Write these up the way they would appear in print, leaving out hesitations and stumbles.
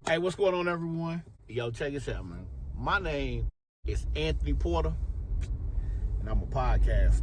Hey, what's going on, everyone? Yo, check this out, man. My name is Anthony Porter, and I'm a podcaster.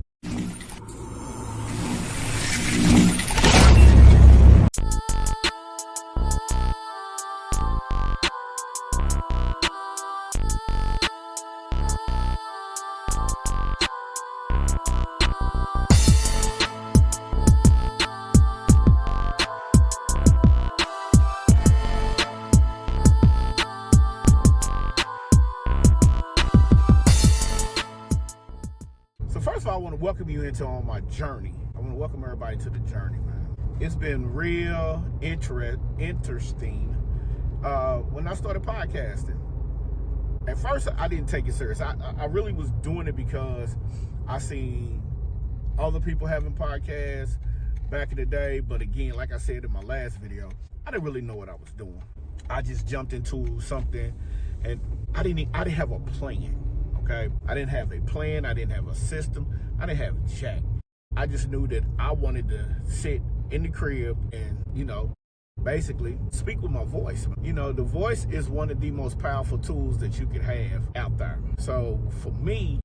So first of all, I want to welcome you into on my journey. I want to welcome everybody to the journey, man. It's been real interesting when I started podcasting. At first, I didn't take it serious. I really was doing it because I seen other people having podcasts back in the day. But again, like I said in my last video, I didn't really know what I was doing. I just jumped into something, and I didn't have a plan. Okay, I didn't have a plan. I didn't have a system. I didn't have jack. I just knew that I wanted to sit in the crib and, basically speak with my voice. The voice is one of the most powerful tools that you can have out there. So for me,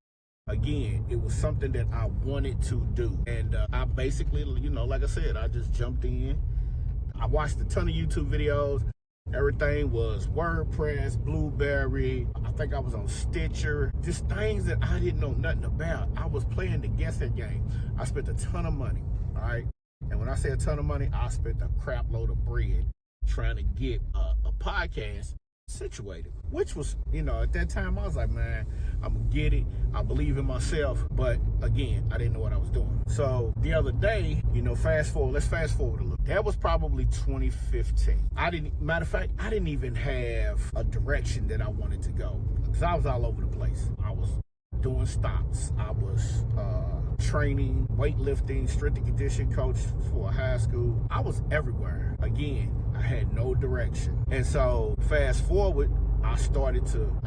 again, it was something that I wanted to do. And I basically, like I said, I just jumped in. I watched a ton of YouTube videos. Everything was WordPress, Blueberry. I think I was on Stitcher. Just things that I didn't know nothing about. I was playing the guessing game. I spent a ton of money, all right? And when I say a ton of money, I spent a crap load of bread trying to get a podcast situated, which was, at that time, I was like, man, I'm gonna get it. I believe in myself. But again, I didn't know what I was doing. So the other day, let's fast forward a little. That was probably 2015. Matter of fact, I didn't even have a direction that I wanted to go because I was all over the place. I was doing stops. I was training, weightlifting, strength and conditioning coach for a high school. I was everywhere. Again, I had no direction. And so fast forward, I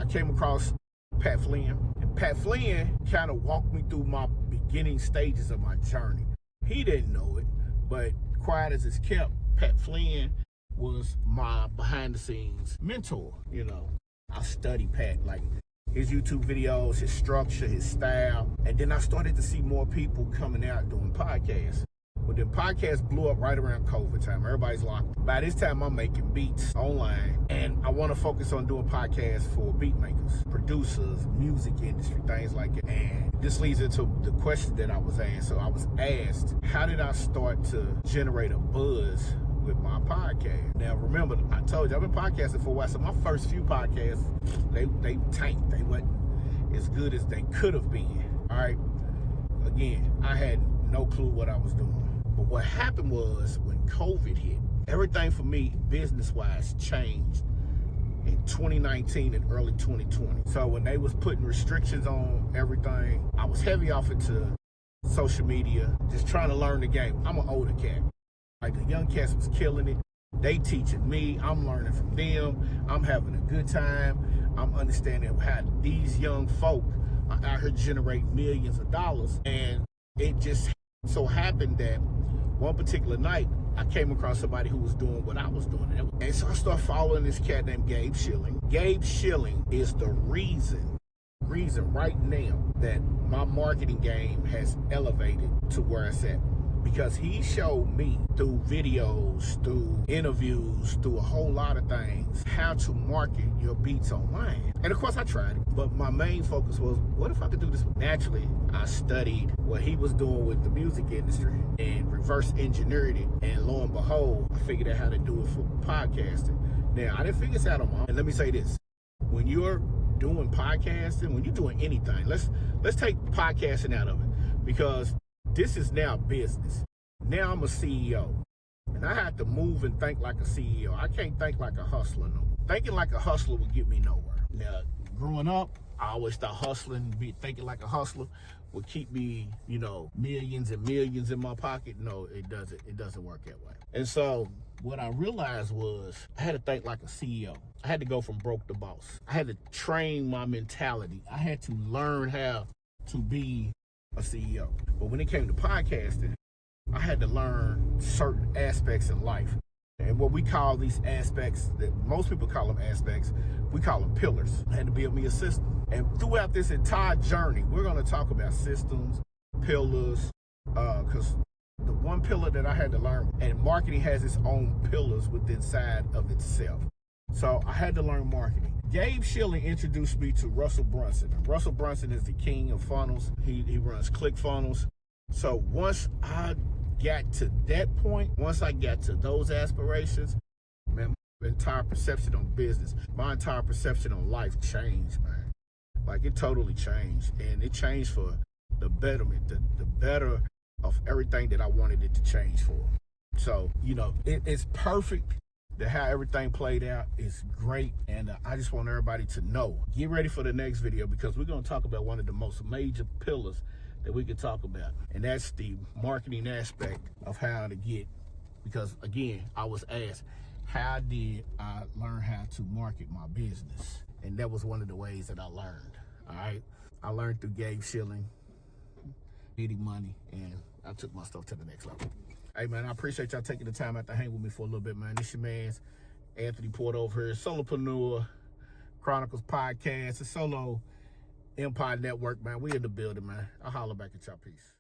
came across Pat Flynn. And Pat Flynn kind of walked me through my beginning stages of my journey. He didn't know it, but quiet as it's kept, Pat Flynn was my behind the scenes mentor. I studied Pat, like his YouTube videos, his structure, his style. And then I started to see more people coming out doing podcasts. But then podcasts blew up right around COVID time. Everybody's locked. By this time, I'm making beats online. And I want to focus on doing podcasts for beat makers, producers, music industry, things like that. And this leads into the question that I was asked. So I was asked, how did I start to generate a buzz with my podcast? Now, remember, I told you, I've been podcasting for a while. So my first few podcasts, they tanked. They weren't as good as they could have been. All right. Again, I had no clue what I was doing. But what happened was when COVID hit, everything for me business-wise changed in 2019 and early 2020. So when they was putting restrictions on everything, I was heavy off into social media, just trying to learn the game. I'm an older cat. Like the young cats was killing it. They teaching me. I'm learning from them. I'm having a good time. I'm understanding how these young folk are out here generating millions of dollars. And it just so happened that one particular night, I came across somebody who was doing what I was doing. And so I started following this cat named Gabe Schilling. Gabe Schilling is the reason right now that my marketing game has elevated to where it's at. Because he showed me through videos, through interviews, through a whole lot of things, how to market your beats online. And of course I tried it, but my main focus was, what if I could do this? Naturally, I studied what he was doing with the music industry and reverse engineered it. And lo and behold, I figured out how to do it for podcasting. Now, I didn't figure this out on my own. And let me say this, when you're doing podcasting, when you're doing anything, let's take podcasting out of it, because this is now business. Now I'm a CEO, and I have to move and think like a CEO. I can't think like a hustler no more. Thinking like a hustler will get me nowhere. Now, growing up, I always thought hustling, thinking like a hustler would keep me, millions and millions in my pocket. No, it doesn't. It doesn't work that way. And so what I realized was I had to think like a CEO. I had to go from broke to boss. I had to train my mentality. I had to learn how to be a CEO. But when it came to podcasting, I had to learn certain aspects in life. And what we call these aspects, that most people call them aspects, we call them pillars. I had to build me a system. And throughout this entire journey, we're going to talk about systems, pillars, because the one pillar that I had to learn, and marketing has its own pillars within side of itself. So I had to learn marketing. Gabe Schilling introduced me to Russell Brunson. And Russell Brunson is the king of funnels. He runs ClickFunnels. So once I got to that point, once I got to those aspirations, man, my entire perception on business, my entire perception on life changed, man. Like, it totally changed. And it changed for the betterment, the better of everything that I wanted it to change for. So, you know, it's perfect that how everything played out. Is great. And I just want everybody to know, get ready for the next video, because we're going to talk about one of the most major pillars that we could talk about, and that's the marketing aspect of how to get, because again, I was asked, how did I learn how to market my business? And that was one of the ways that I learned. All right, I learned through Gabe Schilling, needing money, and I took my stuff to the next level. Hey man, I appreciate y'all taking the time out to hang with me for a little bit, man. This your man's Anthony Porter over here, Solopreneur Chronicles Podcast, a Solo Empire Network, man. We in the building, man. I'll holler back at y'all. Peace.